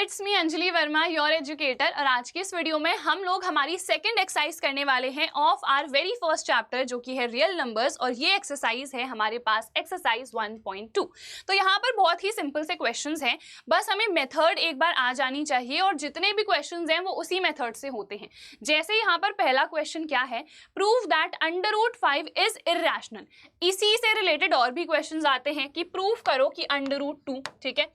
It's me Anjali Verma, your educator. और आज की इस वीडियो में हम लोग हमारी सेकंड एक्सरसाइज करने वाले हैं of our very first chapter, जो कि है रियल नंबर्स। और ये एक्सरसाइज है हमारे पास एक्सरसाइज 1.2। तो यहाँ पर बहुत ही सिंपल से क्वेश्चंस हैं, बस हमें मेथड एक बार आ जानी चाहिए और जितने भी क्वेश्चंस हैं वो उसी मेथड से होते हैं। जैसे यहाँ पर पहला क्वेश्चन क्या है, प्रूव दैट √5 इज इर्रेशनल। इसी से रिलेटेड और भी क्वेश्चंस आते हैं कि प्रूव करो कि √2, ठीक है,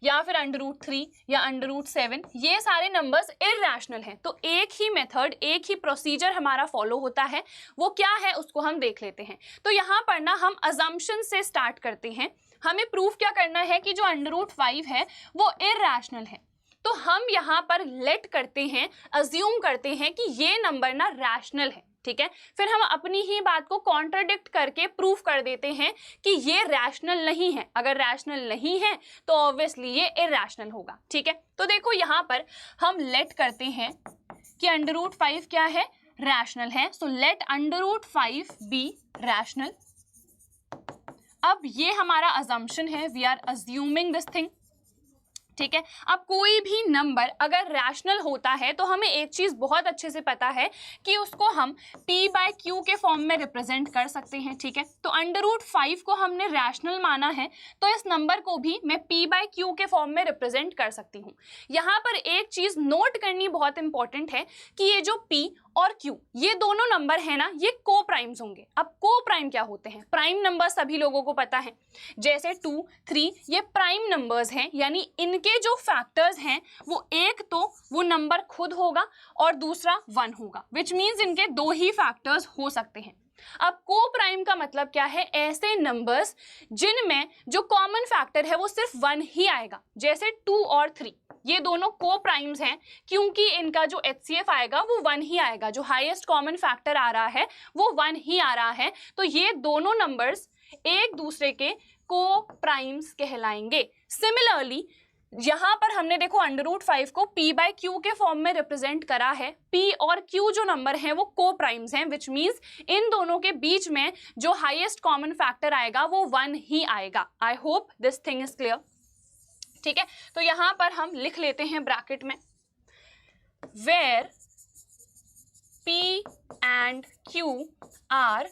या फिर √3 या √7, ये सारे नंबर्स इर्रेशनल हैं। तो एक ही मेथड, एक ही प्रोसीजर हमारा फॉलो होता है। वो क्या है उसको हम देख लेते हैं। तो यहाँ पर ना हम अजम्पशन से स्टार्ट करते हैं। हमें प्रूफ क्या करना है कि जो √5 है वो इर्रेशनल है। तो हम यहाँ पर लेट करते हैं, अज्यूम करते हैं कि ये नंबर ना रैशनल है, ठीक है। फिर हम अपनी ही बात को कॉन्ट्राडिक्ट करके प्रूफ कर देते हैं कि ये रैशनल नहीं है। अगर रैशनल नहीं है तो ऑब्वियसली ये इर्रेशनल होगा, ठीक है। तो देखो यहाँ पर हम लेट करते हैं कि √5 क्या है, रैशनल है। So let √5 be rational. अब ये हमारा अजम्पशन है, we are assuming this thing, ठीक है। अब कोई भी नंबर अगर रैशनल होता है तो हमें एक चीज बहुत अच्छे से पता है कि उसको हम p/q के फॉर्म में रिप्रेजेंट कर सकते हैं, ठीक है। तो √5 को हमने रैशनल माना है तो इस नंबर को भी मैं p/q के फॉर्म में रिप्रेजेंट कर सकती हूँ। यहाँ पर एक चीज नोट करनी बहुत इंपॉर्टेंट है कि ये जो p और q, ये दोनों नंबर है ना, ये को प्राइम्स होंगे। अब को प्राइम क्या होते हैं? प्राइम नंबर सभी लोगों को पता है, जैसे 2, 3 ये प्राइम नंबर्स हैं, यानी इनके जो फैक्टर्स हैं वो एक तो वो नंबर खुद होगा और दूसरा 1 होगा, विच मीन्स इनके दो ही फैक्टर्स हो सकते हैं। अब को प्राइम का मतलब क्या है? ऐसे नंबर्स जिनमें जो कॉमन फैक्टर है वो सिर्फ 1 ही आएगा, जैसे 2 और 3 ये दोनों को प्राइम्स हैं क्योंकि इनका जो HCF आएगा वो 1 ही आएगा, जो हाईएस्ट कॉमन फैक्टर आ रहा है वो 1 ही आ रहा है। तो ये दोनों नंबर्स एक दूसरे के को प्राइम्स कहलाएंगे। सिमिलरली यहाँ पर हमने देखो √5 को p/q के फॉर्म में रिप्रेजेंट करा है। p और q जो नंबर हैं वो को प्राइम्स हैं, विच मीन्स इन दोनों के बीच में जो हाईएस्ट कॉमन फैक्टर आएगा वो 1 ही आएगा। I hope this thing is clear, ठीक है। तो यहाँ पर हम लिख लेते हैं ब्रैकेट में, where p and q are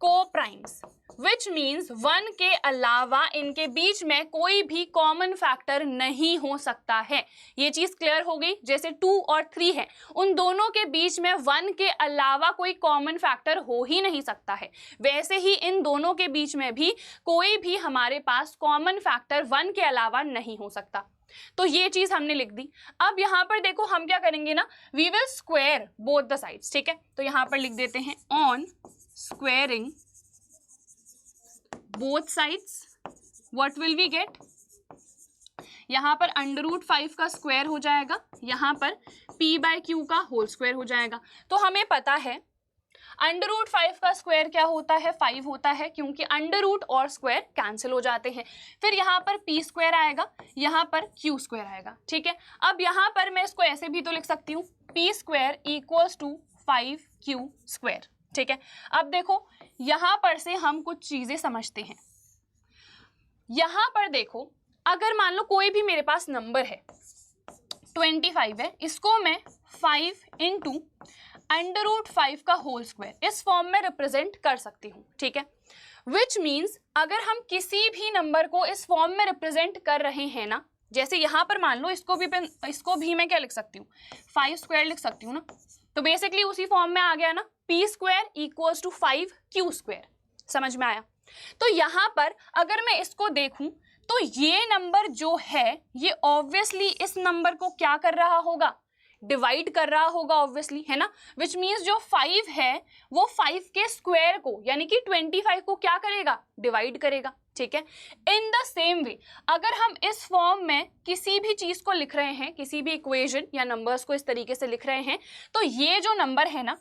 coprimes, which means 1 के अलावा इनके बीच में कोई भी कॉमन फैक्टर नहीं हो सकता है। ये चीज क्लियर हो गई। जैसे 2 और 3 है, उन दोनों के बीच में 1 के अलावा कोई कॉमन फैक्टर हो ही नहीं सकता है, वैसे ही इन दोनों के बीच में भी कोई भी हमारे पास कॉमन फैक्टर 1 के अलावा नहीं हो सकता। तो ये चीज हमने लिख दी। अब यहाँ पर देखो हम क्या करेंगे ना, we will square both the sides, ठीक है। तो यहाँ पर लिख देते हैं on squaring both sides what will we get, यहाँ पर √5 का स्क्वायर हो जाएगा, यहाँ पर p/q का होल स्क्वायर हो जाएगा। तो हमें पता है √5 का स्क्वायर क्या होता है, 5 होता है, क्योंकि √ और स्क्वायर कैंसिल हो जाते हैं। फिर यहाँ पर p² आएगा, यहाँ पर q² आएगा, ठीक है। अब यहाँ पर मैं इसको ऐसे भी तो लिख सकती हूँ, p² = 5q², ठीक है। अब देखो यहाँ पर से हम कुछ चीजें समझते हैं। यहाँ पर देखो, अगर मान लो कोई भी मेरे पास नंबर है 25 है, इसको मैं 5 × √5 का होल स्क्वायर इस फॉर्म में रिप्रेजेंट कर सकती हूँ, ठीक है। विच मीन्स अगर हम किसी भी नंबर को इस फॉर्म में रिप्रेजेंट कर रहे हैं ना, जैसे यहाँ पर मान लो इसको भी मैं क्या लिख सकती हूँ, 5² लिख सकती हूँ ना। तो बेसिकली उसी फॉर्म में आ गया ना, p² = 5q²। समझ में आया? तो यहाँ पर अगर मैं इसको देखूं तो ये नंबर जो है ये ऑब्वियसली इस नंबर को क्या कर रहा होगा, डिवाइड कर रहा होगा ऑब्वियसली, है ना। विच मीन्स जो 5 है वो 5 के स्क्वायर को यानी कि 25 को क्या करेगा, डिवाइड करेगा, ठीक है। इन द सेम वे अगर हम इस फॉर्म में किसी भी चीज को लिख रहे हैं, किसी भी इक्वेशन या नंबर्स को इस तरीके से लिख रहे हैं, तो ये जो नंबर है ना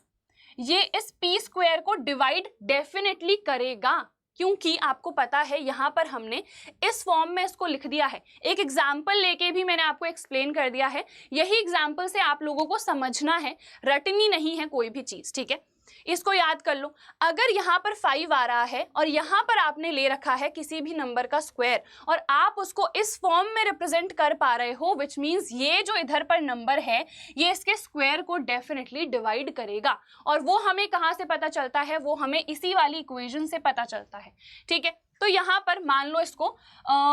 ये इस p² को डिवाइड डेफिनेटली करेगा, क्योंकि आपको पता है यहाँ पर हमने इस फॉर्म में इसको लिख दिया है। एक एग्जाम्पल लेके भी मैंने आपको एक्सप्लेन कर दिया है। यही एग्जाम्पल से आप लोगों को समझना है, रटनी नहीं है कोई भी चीज, ठीक है। इसको याद कर लो, अगर यहाँ पर 5 आ रहा है और यहाँ पर आपने ले रखा है किसी भी नंबर का स्क्वायर और आप उसको इस फॉर्म में रिप्रेजेंट कर पा रहे हो, विच मीन्स ये जो इधर पर नंबर है ये इसके स्क्वायर को डेफिनेटली डिवाइड करेगा। और वो हमें कहाँ से पता चलता है, वो हमें इसी वाली इक्वेशन से पता चलता है। ठीक है, तो यहाँ पर मान लो इसको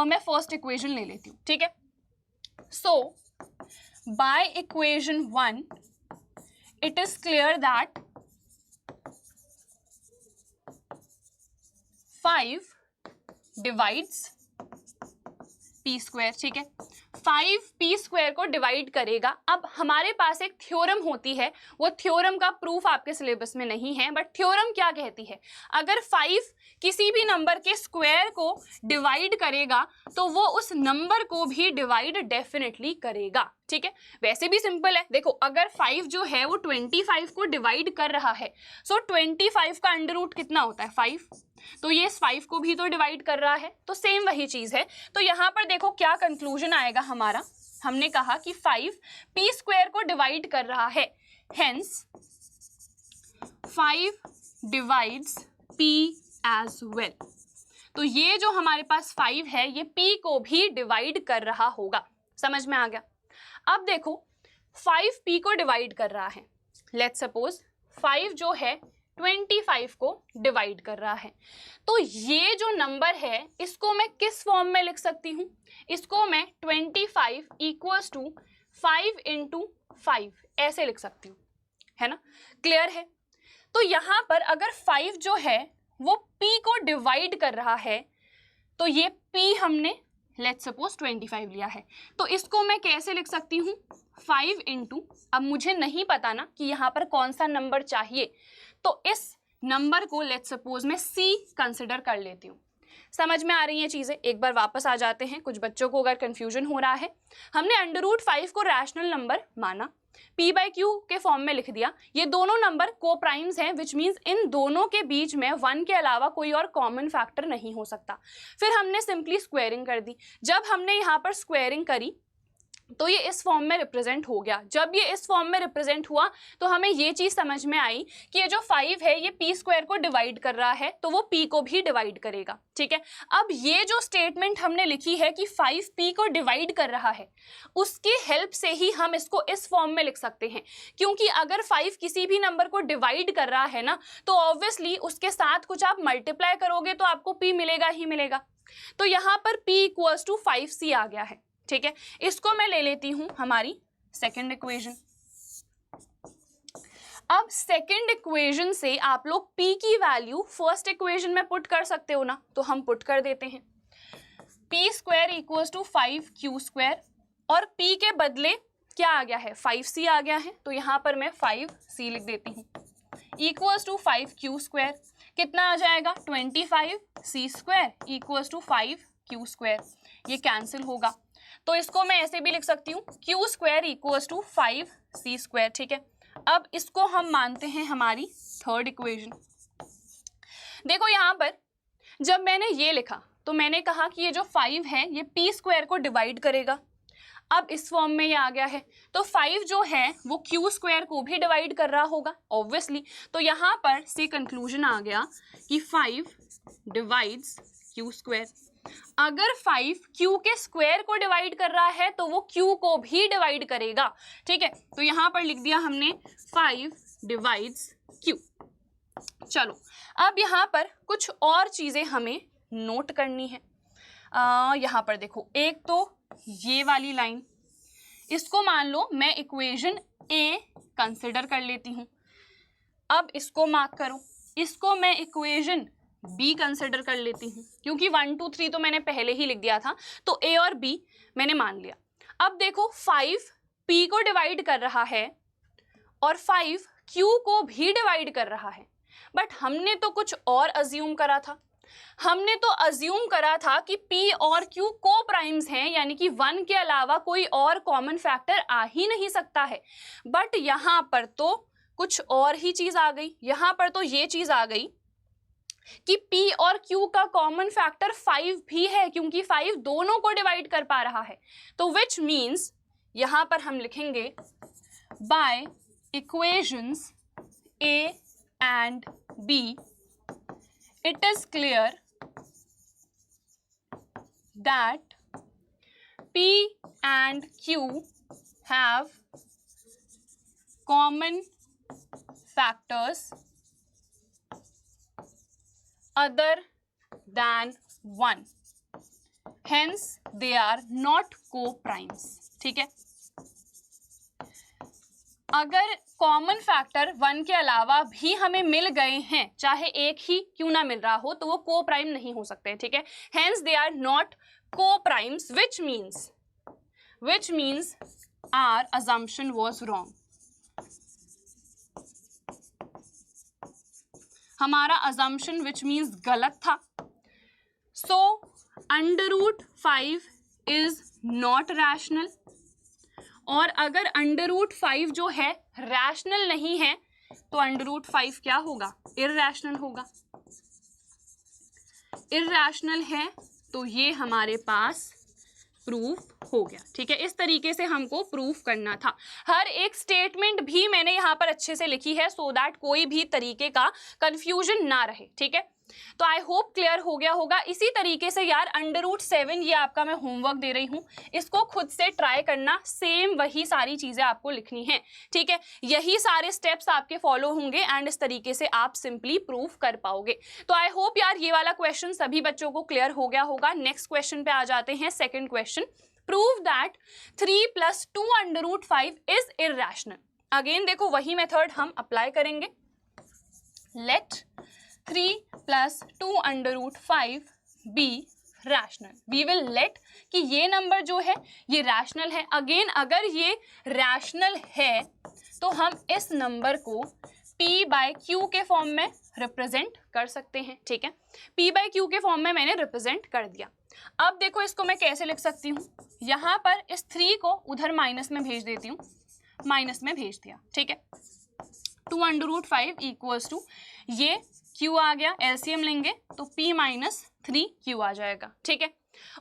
मैं फर्स्ट इक्वेशन ले लेती हूँ। ठीक है, so by equation 1 it is clear that 5 divides p square. ठीक है, 5 p स्क्वायर को डिवाइड करेगा। अब हमारे पास एक थ्योरम होती है, वो थ्योरम का प्रूफ आपके सिलेबस में नहीं है, बट थ्योरम क्या कहती है, अगर 5 किसी भी नंबर के स्क्वायर को डिवाइड करेगा तो वो उस नंबर को भी डिवाइड डेफिनेटली करेगा। ठीक है, वैसे भी सिंपल है, देखो अगर 5 जो है वो 25 को डिवाइड कर रहा है, सो 25 का अंडर रूट कितना होता है 5, तो ये इस 5 को भी तो डिवाइड कर रहा है, तो सेम वही चीज है। तो यहाँ पर देखो क्या कंक्लूजन आएगा हमारा, हमने कहा कि 5 p स्क्वायर को डिवाइड कर रहा है, hence 5 divides p as well. तो ये जो हमारे पास 5 है ये p को भी डिवाइड कर रहा होगा। समझ में आ गया? अब देखो 5 p को डिवाइड कर रहा है, लेट्स सपोज 5 जो है 25 को डिवाइड कर रहा है, तो ये जो नंबर है इसको मैं किस फॉर्म में लिख सकती हूँ, इसको मैं 25 इक्वल्स टू 5 इंटू 5 ऐसे लिख सकती हूँ, है ना? क्लियर है? तो यहाँ पर अगर 5 जो है वो p को डिवाइड कर रहा है, तो ये p हमने लेट्स सपोज 25 लिया है, तो इसको मैं कैसे लिख सकती हूँ 5 इंटू, अब मुझे नहीं पता ना कि यहाँ पर कौन सा नंबर चाहिए, तो इस नंबर को लेट्स सपोज मैं c कंसिडर कर लेती हूँ। समझ में आ रही हैं चीजें? एक बार वापस आ जाते हैं, कुछ बच्चों को अगर कंफ्यूजन हो रहा है, हमने अंडर रूट 5 को रैशनल नंबर माना, p बाई क्यू के फॉर्म में लिख दिया, ये दोनों नंबर को प्राइम्स हैं, विच मीन्स इन दोनों के बीच में 1 के अलावा कोई और कॉमन फैक्टर नहीं हो सकता। फिर हमने सिंपली स्क्वायरिंग कर दी, जब हमने यहाँ पर स्क्वायरिंग करी तो ये इस फॉर्म में रिप्रेजेंट हो गया। जब ये इस फॉर्म में रिप्रेजेंट हुआ तो हमें ये चीज समझ में आई कि ये जो 5 है ये p स्क्वायर को डिवाइड कर रहा है, तो वो p को भी डिवाइड करेगा। ठीक है, अब ये जो स्टेटमेंट हमने लिखी है कि 5 p को डिवाइड कर रहा है, उसकी हेल्प से ही हम इसको इस फॉर्म में लिख सकते हैं, क्योंकि अगर 5 किसी भी नंबर को डिवाइड कर रहा है ना, तो ऑब्वियसली उसके साथ कुछ आप मल्टीप्लाई करोगे तो आपको p मिलेगा ही मिलेगा। तो यहाँ पर p इक्वल्स टू 5c आ गया है। ठीक है, इसको मैं ले लेती हूं हमारी सेकंड इक्वेशन। अब सेकंड इक्वेशन से आप लोग p की वैल्यू फर्स्ट इक्वेशन में पुट कर सकते हो ना, तो हम पुट कर देते हैं p square equals to 5q square, और p के बदले क्या आ गया है 5c आ गया है, तो यहाँ पर मैं 5c लिख देती हूँ, इक्वल्स टू 5q स्क्वायर, कितना आ जाएगा 25c square equals to 5q square, ये कैंसिल होगा, तो इसको मैं ऐसे भी लिख सकती हूँ q square equals to 5c square. ठीक है, अब इसको हम मानते हैं हमारी थर्ड इक्वेशन। देखो यहाँ पर जब मैंने ये लिखा तो मैंने कहा कि ये जो 5 है ये p स्क्वायर को डिवाइड करेगा, अब इस फॉर्म में ये आ गया है, तो 5 जो है वो q स्क्वायर को भी डिवाइड कर रहा होगा ऑब्वियसली, तो यहाँ पर से कंक्लूजन आ गया कि 5 डिवाइड्स q स्क्वायर। अगर 5 q के स्क्वायर को डिवाइड कर रहा है तो वो q को भी डिवाइड करेगा। ठीक है, तो यहाँ पर लिख दिया हमने 5 डिवाइड्स q। चलो अब यहाँ पर कुछ और चीजें हमें नोट करनी है। यहाँ पर देखो, एक तो ये वाली लाइन, इसको मान लो मैं इक्वेशन a कंसिडर कर लेती हूँ, अब इसको मार्क करो, इसको मैं इक्वेशन b कंसिडर कर लेती हूँ, क्योंकि 1 2 3 तो मैंने पहले ही लिख दिया था, तो a और b मैंने मान लिया। अब देखो 5 p को डिवाइड कर रहा है और 5 q को भी डिवाइड कर रहा है, बट हमने तो कुछ और अज्यूम करा था, हमने तो अज्यूम करा था कि p और q को प्राइम्स हैं, यानी कि 1 के अलावा कोई और कॉमन फैक्टर आ ही नहीं सकता है, बट यहाँ पर तो कुछ और ही चीज आ गई। यहाँ पर तो ये चीज आ गई कि p और q का कॉमन फैक्टर 5 भी है, क्योंकि 5 दोनों को डिवाइड कर पा रहा है, तो विच मीन्स यहाँ पर हम लिखेंगे by equations a and B, it is clear that P and Q have common factors other than 1, hence they are not co-primes. ठीक है, अगर कॉमन फैक्टर 1 के अलावा भी हमें मिल गए हैं, चाहे एक ही क्यों ना मिल रहा हो, तो वो को प्राइम नहीं हो सकते. ठीक है, hence they are not coprimes, which means our assumption was wrong. हमारा अजम्पशन विच मीन्स गलत था. सो √5 इज नॉट रैशनल, और अगर √5 जो है रैशनल नहीं है तो √5 क्या होगा, इररैशनल होगा. इररैशनल है तो ये हमारे पास प्रूफ हो गया. ठीक है, इस तरीके से हमको प्रूफ करना था. हर एक स्टेटमेंट भी मैंने यहाँ पर अच्छे से लिखी है सो दैट कोई भी तरीके का कंफ्यूजन ना रहे. ठीक है, तो आई होप क्लियर हो गया होगा. इसी तरीके से यार √7 ये आपका मैं होमवर्क दे रही हूँ, इसको खुद से ट्राई करना. सेम वही सारी चीजें आपको लिखनी है. ठीक है, यही सारे स्टेप्स आपके फॉलो होंगे एंड इस तरीके से आप सिंपली प्रूफ कर पाओगे. तो आई होप यार ये वाला क्वेश्चन सभी बच्चों को क्लियर हो गया होगा. नेक्स्ट क्वेश्चन पे आ जाते हैं. Second question, prove that 3 + 2 √5 is irrational. Again देखो वही मेथड हम अप्लाई करेंगे. Let 3 + 2 √5 be rational. We will let कि ये नंबर जो है ये रैशनल है. अगेन अगर ये रैशनल है तो हम इस नंबर को P/Q के फॉर्म में रिप्रेजेंट कर सकते हैं. ठीक है, P/Q के फॉर्म में मैंने रिप्रेजेंट कर दिया. अब देखो इसको मैं कैसे लिख सकती हूँ. यहाँ पर इस 3 को उधर माइनस में भेज देती हूँ, माइनस में भेज दिया. ठीक है, 2 √5 इक्वल्स टू ये Q आ गया, एलसीएम लेंगे तो P - 3Q आ जाएगा. ठीक है,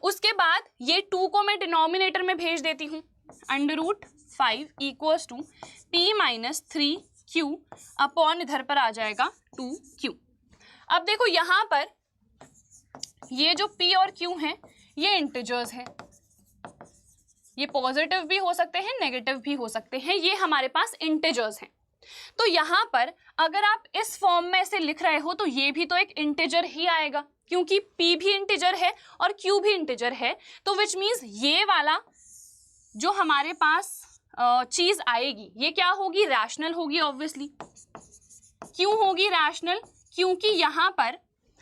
उसके बाद ये 2 को मैं डिनोमिनेटर में भेज देती हूँ. √5 equals to P - 3Q upon इधर पर आ जाएगा 2Q. अब देखो यहाँ पर ये जो P और Q हैं ये इंटीजर्स हैं, ये पॉजिटिव भी हो सकते हैं, नेगेटिव भी हो सकते हैं, ये हमारे पास इंटीजर्स हैं. तो यहाँ पर अगर आप इस फॉर्म में ऐसे लिख रहे हो तो ये भी तो एक इंटीजर ही आएगा, क्योंकि P भी इंटीजर है और Q भी इंटीजर है. तो विच मीन्स ये वाला जो हमारे पास चीज आएगी ये क्या होगी, रैशनल होगी. ऑब्वियसली क्यों होगी रैशनल, क्योंकि यहाँ पर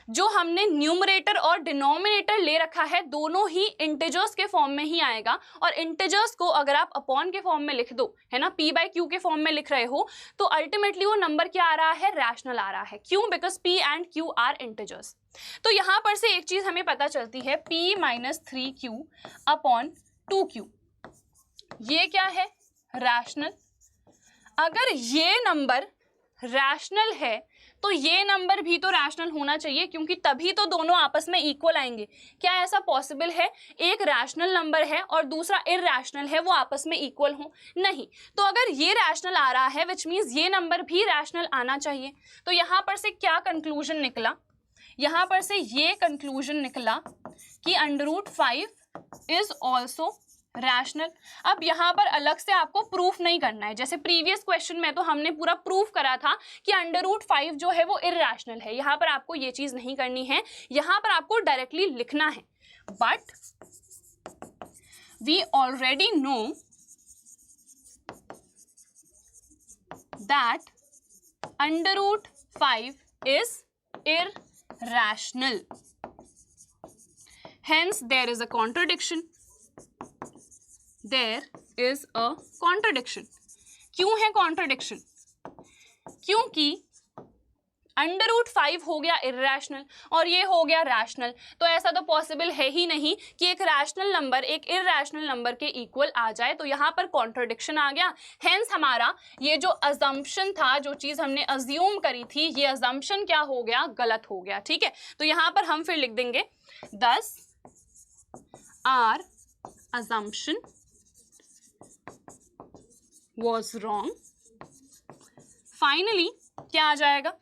जो हमने न्यूमरेटर और डिनोमिनेटर ले रखा है दोनों ही इंटीजर्स के फॉर्म में ही आएगा. और इंटीजर्स को अगर आप अपॉन के फॉर्म में लिख दो, है ना, P/Q के फॉर्म में लिख रहे हो, तो अल्टीमेटली वो नंबर क्या आ रहा है, रैशनल आ रहा है. क्यों, because P and Q are integers. तो यहाँ पर से एक चीज हमें पता चलती है, P - 3Q अपॉन 2Q, ये क्या है, रैशनल. अगर ये नंबर रैशनल है तो ये नंबर भी तो रैशनल होना चाहिए, क्योंकि तभी तो दोनों आपस में इक्वल आएंगे. क्या ऐसा पॉसिबल है एक रैशनल नंबर है और दूसरा इररैशनल है वो आपस में इक्वल हो? नहीं. तो अगर ये रैशनल आ रहा है विच मीन्स ये नंबर भी रैशनल आना चाहिए. तो यहाँ पर से क्या कंक्लूजन निकला, यहाँ पर से ये कंक्लूजन निकला कि √5 इज ऑल्सो रैशनल. अब यहाँ पर अलग से आपको प्रूफ नहीं करना है. जैसे प्रीवियस क्वेश्चन में तो हमने पूरा प्रूफ करा था कि √5 जो है वो इररैशनल है. यहाँ पर आपको ये चीज नहीं करनी है, यहाँ पर आपको डायरेक्टली लिखना है. But we already know that √5 is irrational. Hence there is a contradiction. There is a contradiction. क्यों है contradiction? क्योंकि √5 हो गया इररैशनल और ये हो गया रैशनल. तो ऐसा तो पॉसिबल है ही नहीं कि एक रैशनल नंबर एक इररैशनल नंबर के इक्वल आ जाए. तो यहाँ पर कॉन्ट्रडिक्शन आ गया. हेंस हमारा ये जो अजम्पशन था, जो चीज हमने अज्यूम करी थी, ये अजम्पशन क्या हो गया, गलत हो गया. ठीक है, तो यहाँ पर हम फिर लिख देंगे thus our assumption was wrong. Finally क्या आ जाएगा,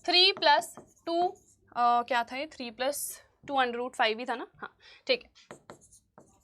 3 + 2 क्या था ये, 3 + 2 √5 ही था ना, हाँ ठीक है,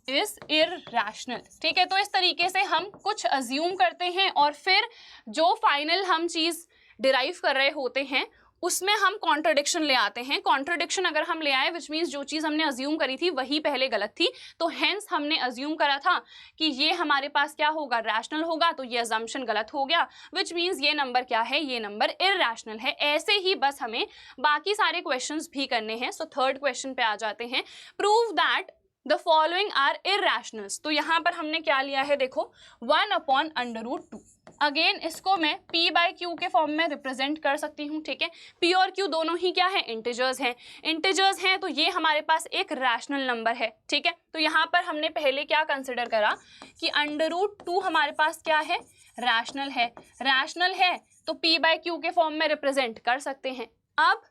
इज इररैशनल। ठीक है, तो इस तरीके से हम कुछ अज्यूम करते हैं और फिर जो फाइनल हम चीज़ डिराइव कर रहे होते हैं उसमें हम कॉन्ट्रडिक्शन ले आते हैं। कॉन्ट्रडिक्शन अगर हम ले आए विच मीन्स जो चीज़ हमने अज्यूम करी थी वही पहले गलत थी, तो हेंस हमने अज्यूम करा था कि ये हमारे पास क्या होगा, रैशनल होगा, तो ये अजम्पशन गलत हो गया, विच मीन्स ये नंबर क्या है, ये नंबर इररैशनल है। ऐसे ही बस हमें बाकी सारे क्वेश्चंस भी करने हैं। सो थर्ड क्वेश्चन पे आ जाते हैं, prove that the following are irrationals. तो यहाँ पर हमने क्या लिया है, देखो 1/√2। अगेन इसको मैं p/q के फॉर्म में रिप्रेजेंट कर सकती हूँ। ठीक है, p और q दोनों ही क्या है, इंटीजर्स हैं। इंटीजर्स हैं तो ये हमारे पास एक रैशनल नंबर है। ठीक है, तो यहाँ पर हमने पहले क्या कंसिडर करा कि √2 हमारे पास क्या है, रैशनल है। रैशनल है तो p/q के फॉर्म में रिप्रेजेंट कर सकते हैं। अब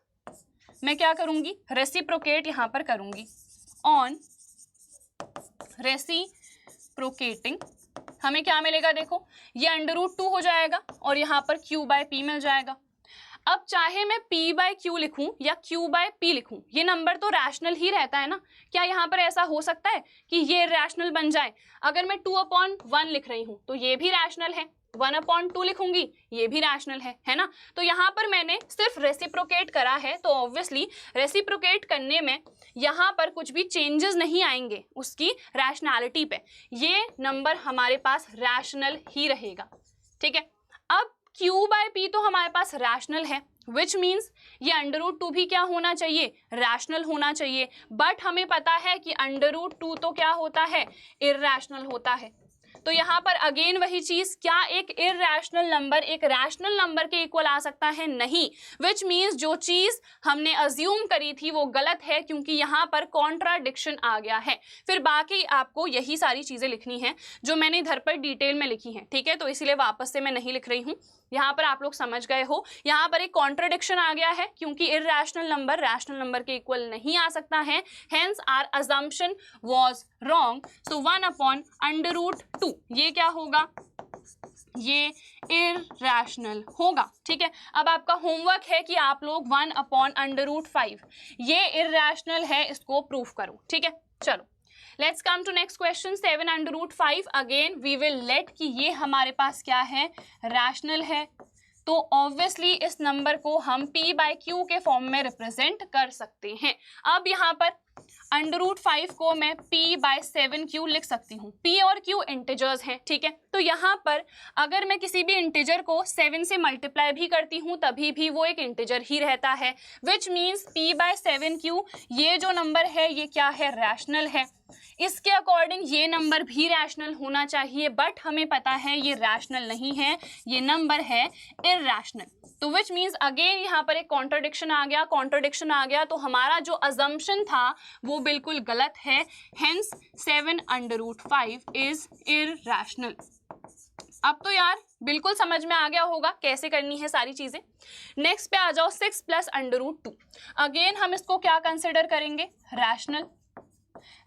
मैं क्या करूँगी, रेसिप्रोकेट यहाँ पर करूँगी, ऑन रेसिप्रोकेटिंग हमें क्या मिलेगा, देखो ये √2 हो जाएगा और यहाँ पर q/p मिल जाएगा। अब चाहे मैं p/q लिखूं या q/p लिखूं, ये नंबर तो रैशनल ही रहता है ना। क्या यहाँ पर ऐसा हो सकता है कि ये रैशनल बन जाए? अगर मैं 2/1 लिख रही हूँ तो ये भी रैशनल है, 1/2 लिखूंगी ये भी रैशनल है ना। तो यहाँ पर मैंने सिर्फ रेसिप्रोकेट करा है, तो ऑब्वियसली रेसिप्रोकेट करने में यहाँ पर कुछ भी चेंजेस नहीं आएंगे उसकी रैशनैलिटी पे, ये नंबर हमारे पास रैशनल ही रहेगा। ठीक है, अब q/p तो हमारे पास रैशनल है, विच मीन्स ये √2 भी क्या होना चाहिए, रैशनल होना चाहिए। बट हमें पता है कि √2 तो क्या होता है, इररैशनल होता है। तो यहाँ पर अगेन वही चीज, क्या एक इररैशनल नंबर एक रैशनल नंबर के इक्वल आ सकता है? नहीं, विच मीन्स जो चीज हमने अज्यूम करी थी वो गलत है, क्योंकि यहाँ पर कॉन्ट्राडिक्शन आ गया है। फिर बाकी आपको यही सारी चीजें लिखनी है जो मैंने इधर पर डिटेल में लिखी हैं। ठीक है, तो इसीलिए वापस से मैं नहीं लिख रही हूँ, यहाँ पर आप लोग समझ गए हो। यहाँ पर एक कॉन्ट्रडिक्शन आ गया है क्योंकि इररैशनल नंबर रैशनल नंबर के इक्वल नहीं आ सकता है, hence our assumption was wrong. So 1/√2 ये क्या होगा, ये इररैशनल होगा। ठीक है, अब आपका होमवर्क है कि आप लोग 1/√5 ये इररैशनल है, इसको प्रूफ करो। ठीक है, चलो let's come to next question. 7/5 again we will let कि ये हमारे पास क्या है, रैशनल है, तो ऑब्वियसली इस नंबर को हम p/q के फॉर्म में रिप्रेजेंट कर सकते हैं। अब यहाँ पर √5 को मैं p/7q लिख सकती हूँ। p और q इंटीजर्स हैं। ठीक है, तो यहाँ पर अगर मैं किसी भी इंटीजर को 7 से मल्टीप्लाई भी करती हूँ तभी भी वो एक इंटीजर ही रहता है, विच मीन्स p/7q ये जो नंबर है ये क्या है, रैशनल है। इसके अकॉर्डिंग ये नंबर भी रैशनल होना चाहिए, बट हमें पता है ये रैशनल नहीं है, ये नंबर है इररैशनल। तो विच मीन्स अगेन यहाँ पर एक कॉन्ट्रडिक्शन आ गया, तो हमारा जो अजम्पशन था वो बिल्कुल गलत है, हेंस 7/5 इज इररैशनल। अब तो यार बिल्कुल समझ में आ गया होगा कैसे करनी है सारी चीजें। नेक्स्ट पे आ जाओ, 6 + √2। अगेन हम इसको क्या कंसिडर करेंगे,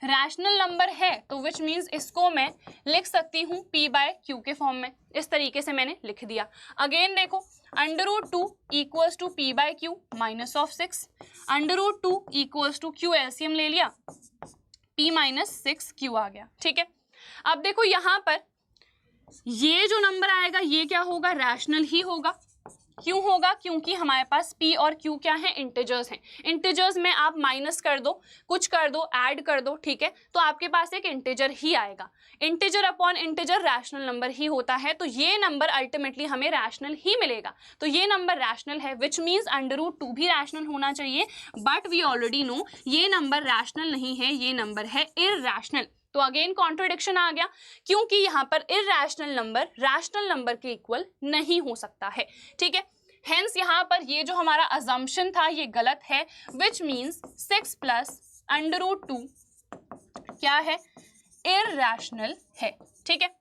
रैशनल नंबर है, तो विच मीन्स इसको मैं लिख सकती हूँ p/q के फॉर्म में। इस तरीके से मैंने लिख दिया। अगेन देखो √2 = p/q -6, √2 = q एलसीएम ले लिया, p - 6q आ गया। ठीक है, अब देखो यहाँ पर ये जो नंबर आएगा ये क्या होगा, रैशनल ही होगा। क्यों होगा, क्योंकि हमारे पास p और q क्या है, इंटीजर्स हैं। इंटीजर्स में आप माइनस कर दो, कुछ कर दो, ऐड कर दो, ठीक है, तो आपके पास एक इंटीजर ही आएगा। Integer upon integer rational number ही होता है, तो ये नंबर अल्टीमेटली हमें रैशनल ही मिलेगा। तो ये नंबर रैशनल है, विच मीन्स √2 भी रैशनल होना चाहिए, बट वी ऑलरेडी नो ये नंबर रैशनल नहीं है, ये नंबर है इररैशनल। तो अगेन कॉन्ट्रडिक्शन आ गया, क्योंकि यहाँ पर इररैशनल नंबर रैशनल नंबर के इक्वल नहीं हो सकता है। ठीक है, हेंस यहाँ पर ये जो हमारा अजम्पशन था ये गलत है, विच मीन्स 6 + √2 क्या है, इररैशनल है। ठीक है,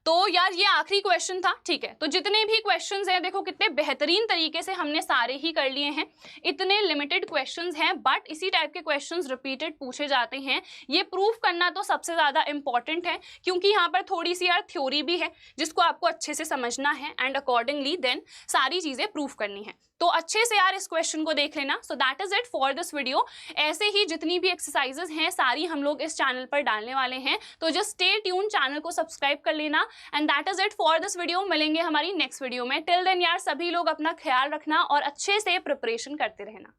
तो यार ये आखिरी क्वेश्चन था। ठीक है, तो जितने भी क्वेश्चंस हैं देखो कितने बेहतरीन तरीके से हमने सारे ही कर लिए हैं। इतने लिमिटेड क्वेश्चंस हैं, बट इसी टाइप के क्वेश्चंस रिपीटेड पूछे जाते हैं। ये प्रूफ करना तो सबसे ज़्यादा इंपॉर्टेंट है, क्योंकि यहाँ पर थोड़ी सी यार थ्योरी भी है जिसको आपको अच्छे से समझना है, एंड अकॉर्डिंगली देन सारी चीज़ें प्रूफ करनी है। तो अच्छे से यार इस क्वेश्चन को देख लेना। So that is it for this video. ऐसे ही जितनी भी एक्सरसाइजेस हैं सारी हम लोग इस चैनल पर डालने वाले हैं, तो जस्ट स्टे ट्यून, चैनल को सब्सक्राइब कर लेना। And that is it for this video. मिलेंगे हमारी नेक्स्ट वीडियो में। टिल देन यार सभी लोग अपना ख्याल रखना और अच्छे से प्रिपरेशन करते रहना।